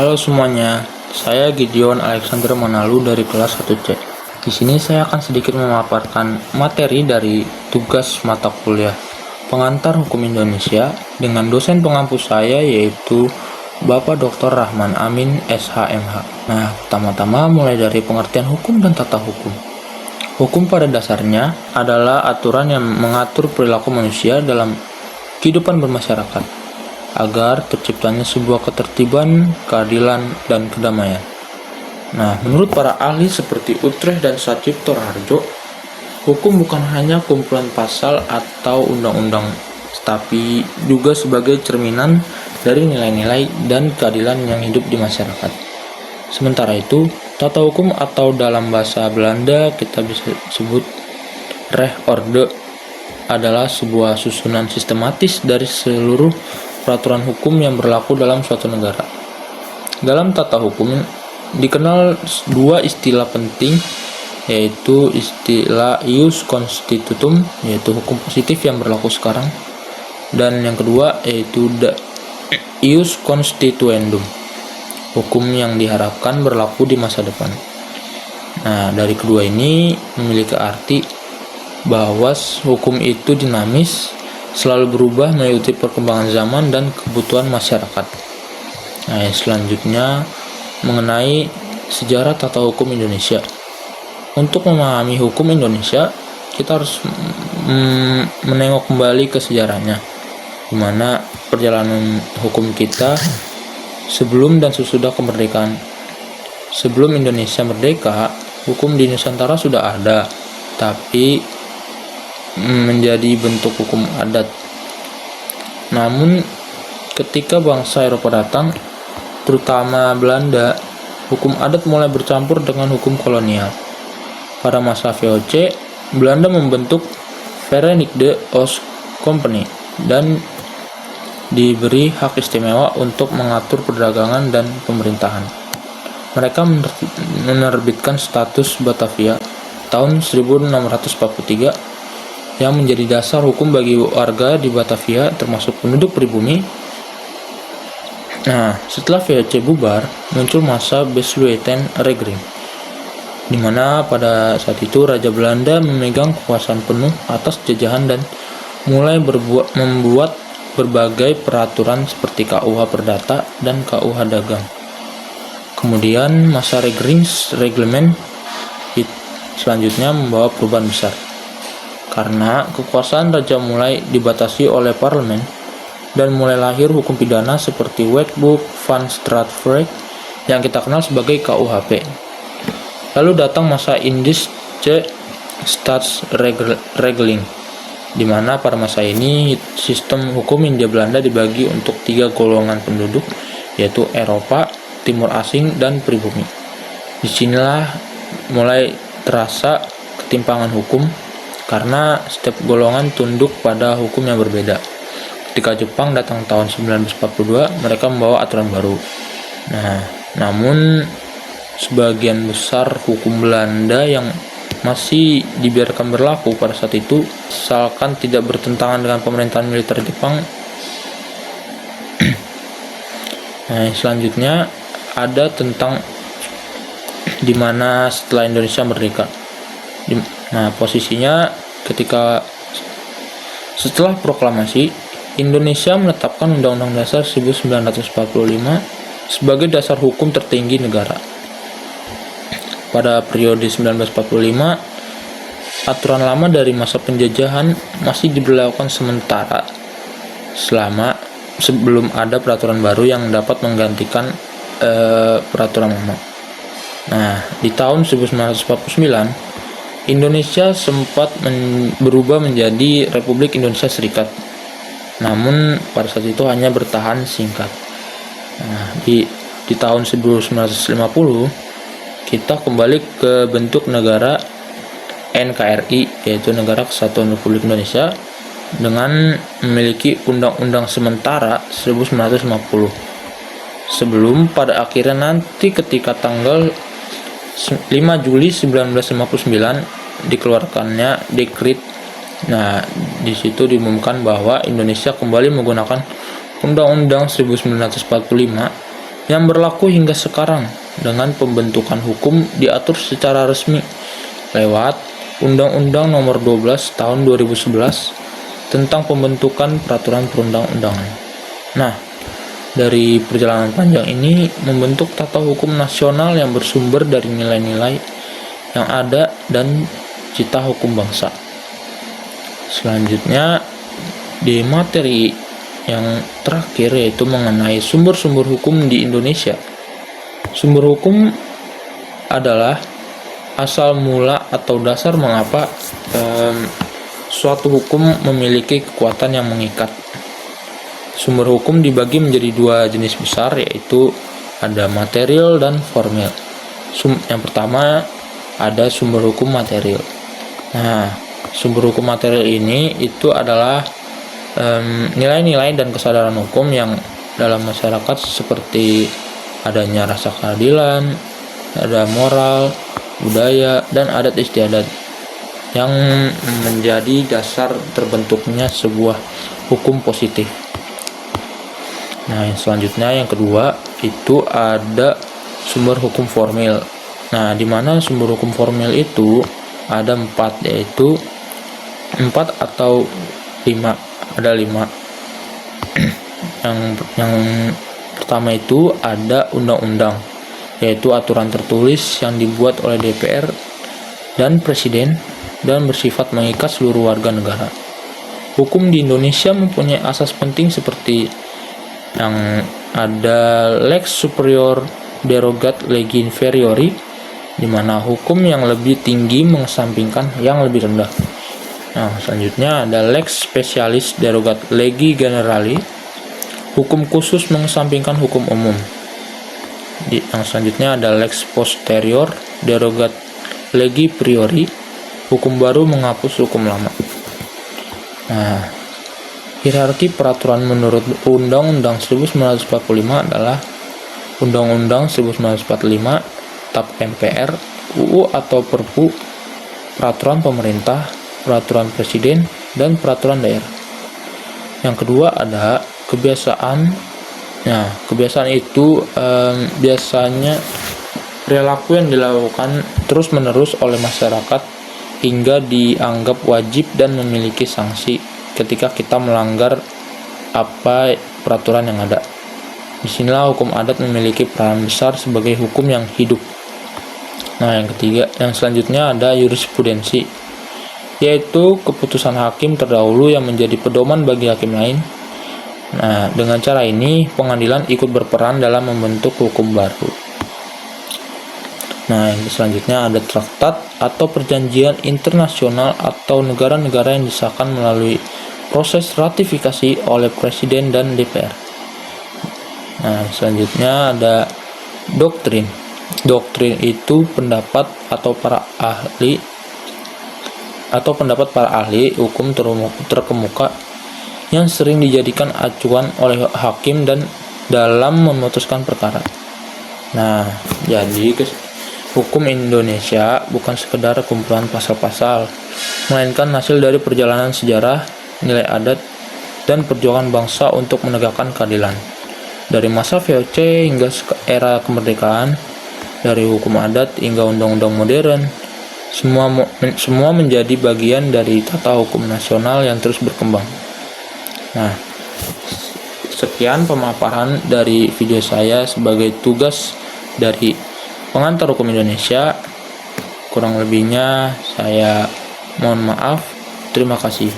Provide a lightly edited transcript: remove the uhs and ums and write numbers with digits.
Halo semuanya, saya Gideon Alexander Manalu dari kelas 1C. Di sini saya akan sedikit memaparkan materi dari tugas mata kuliah Pengantar Hukum Indonesia dengan dosen pengampu saya yaitu Bapak Dr. Rahman Amin SHMH. Nah, pertama-tama mulai dari pengertian hukum dan tata hukum. Hukum pada dasarnya adalah aturan yang mengatur perilaku manusia dalam kehidupan bermasyarakat agar terciptanya sebuah ketertiban, keadilan, dan kedamaian. Nah, menurut para ahli seperti Utrecht dan Sacipto Raharjo, hukum bukan hanya kumpulan pasal atau undang-undang, tetapi juga sebagai cerminan dari nilai-nilai dan keadilan yang hidup di masyarakat. Sementara itu, tata hukum atau dalam bahasa Belanda kita bisa sebut rechtsorde adalah sebuah susunan sistematis dari seluruh peraturan hukum yang berlaku dalam suatu negara. Dalam tata hukum dikenal dua istilah penting, yaitu istilah ius constitutum, yaitu hukum positif yang berlaku sekarang, dan yang kedua yaitu ius constituendum, hukum yang diharapkan berlaku di masa depan. Nah, dari kedua ini memiliki arti bahwa hukum itu dinamis, selalu berubah mengikuti perkembangan zaman dan kebutuhan masyarakat. Nah, selanjutnya mengenai sejarah tata hukum Indonesia. Untuk memahami hukum Indonesia, kita harus menengok kembali ke sejarahnya, di mana perjalanan hukum kita sebelum dan sesudah kemerdekaan. Sebelum Indonesia merdeka, hukum di Nusantara sudah ada, tapi menjadi bentuk hukum adat. Namun ketika bangsa Eropa datang, terutama Belanda, hukum adat mulai bercampur dengan hukum kolonial. Pada masa VOC, Belanda membentuk Verenigde Oost Company dan diberi hak istimewa untuk mengatur perdagangan dan pemerintahan. Mereka menerbitkan status Batavia tahun 1643 yang menjadi dasar hukum bagi warga di Batavia termasuk penduduk pribumi. Nah, setelah VOC bubar, muncul masa Besluitenregeling, di mana pada saat itu Raja Belanda memegang kekuasaan penuh atas jajahan dan mulai membuat berbagai peraturan seperti KUH Perdata dan KUH Dagang. Kemudian masa Regeringsreglement selanjutnya membawa perubahan besar, karena kekuasaan raja mulai dibatasi oleh parlemen dan mulai lahir hukum pidana seperti Wetboek van Strafrecht yang kita kenal sebagai KUHP. Lalu datang masa Indische Staatsregeling, di mana pada masa ini sistem hukum Hindia Belanda dibagi untuk 3 golongan penduduk, yaitu Eropa, Timur Asing, dan pribumi. Disinilah mulai terasa ketimpangan hukum, karena setiap golongan tunduk pada hukum yang berbeda. Ketika Jepang datang tahun 1942, mereka membawa aturan baru. Nah, namun sebagian besar hukum Belanda yang masih dibiarkan berlaku pada saat itu, asalkan tidak bertentangan dengan pemerintahan militer Jepang. Nah, selanjutnya ada tentang dimana setelah Indonesia merdeka. Nah, posisinya ketika setelah proklamasi, Indonesia menetapkan Undang-Undang Dasar 1945 sebagai dasar hukum tertinggi negara. Pada periode 1945, aturan lama dari masa penjajahan masih diberlakukan sementara sebelum ada peraturan baru yang dapat menggantikan peraturan lama. Nah, di tahun 1949 Indonesia sempat berubah menjadi Republik Indonesia Serikat. Namun pada saat itu hanya bertahan singkat. Nah, di tahun 1950 kita kembali ke bentuk negara NKRI, yaitu Negara Kesatuan Republik Indonesia, dengan memiliki undang-undang sementara 1950. Sebelum pada akhirnya nanti ketika tanggal 5 Juli 1959 dikeluarkannya dekrit. Nah, di situ diumumkan bahwa Indonesia kembali menggunakan Undang-Undang 1945 yang berlaku hingga sekarang dengan pembentukan hukum diatur secara resmi lewat Undang-Undang Nomor 12 Tahun 2011 tentang pembentukan peraturan perundang-undangan. Nah, dari perjalanan panjang ini membentuk tata hukum nasional yang bersumber dari nilai-nilai yang ada dan cita hukum bangsa. Selanjutnya di materi yang terakhir yaitu mengenai sumber-sumber hukum di Indonesia. Sumber hukum adalah asal mula atau dasar mengapa suatu hukum memiliki kekuatan yang mengikat. Sumber hukum dibagi menjadi dua jenis besar, yaitu ada material dan formil. Yang pertama ada sumber hukum material. Nah, sumber hukum material ini itu adalah nilai-nilai dan kesadaran hukum yang dalam masyarakat seperti adanya rasa keadilan, ada moral, budaya, dan adat istiadat yang menjadi dasar terbentuknya sebuah hukum positif. Nah, yang selanjutnya yang kedua itu ada sumber hukum formil. Nah, di mana sumber hukum formil itu ada 4, yaitu 4 atau 5. Ada 5. yang pertama itu ada undang-undang, yaitu aturan tertulis yang dibuat oleh DPR dan Presiden dan bersifat mengikat seluruh warga negara. Hukum di Indonesia mempunyai asas penting seperti yang ada lex superior derogat legi inferiori, di mana hukum yang lebih tinggi mengesampingkan yang lebih rendah. Nah, selanjutnya ada lex specialis derogat legi generali, hukum khusus mengesampingkan hukum umum. Yang selanjutnya ada lex posterior derogat legi priori, hukum baru menghapus hukum lama. Nah, hierarki peraturan menurut Undang-Undang 1945 adalah Undang-Undang 1945, TAP MPR, UU atau Perpu, peraturan pemerintah, peraturan presiden, dan peraturan daerah. Yang kedua ada kebiasaan. Nah, kebiasaan itu biasanya perilaku yang dilakukan terus-menerus oleh masyarakat hingga dianggap wajib dan memiliki sanksi ketika kita melanggar apa peraturan yang ada. Disinilah hukum adat memiliki peran besar sebagai hukum yang hidup. Nah, yang selanjutnya ada jurisprudensi, yaitu keputusan hakim terdahulu yang menjadi pedoman bagi hakim lain. Nah, dengan cara ini pengadilan ikut berperan dalam membentuk hukum baru. Nah, yang selanjutnya ada traktat atau perjanjian internasional atau negara-negara yang disahkan melalui proses ratifikasi oleh Presiden dan DPR. Nah, selanjutnya ada doktrin. Doktrin itu pendapat para ahli hukum terkemuka yang sering dijadikan acuan oleh hakim dan dalam memutuskan perkara. Nah, jadi hukum Indonesia bukan sekedar kumpulan pasal-pasal, melainkan hasil dari perjalanan sejarah, nilai adat, dan perjuangan bangsa untuk menegakkan keadilan. Dari masa VOC hingga era kemerdekaan, dari hukum adat hingga undang-undang modern, semua menjadi bagian dari tata hukum nasional yang terus berkembang. Nah, sekian pemaparan dari video saya sebagai tugas dari Pengantar Hukum Indonesia. Kurang lebihnya saya mohon maaf. Terima kasih.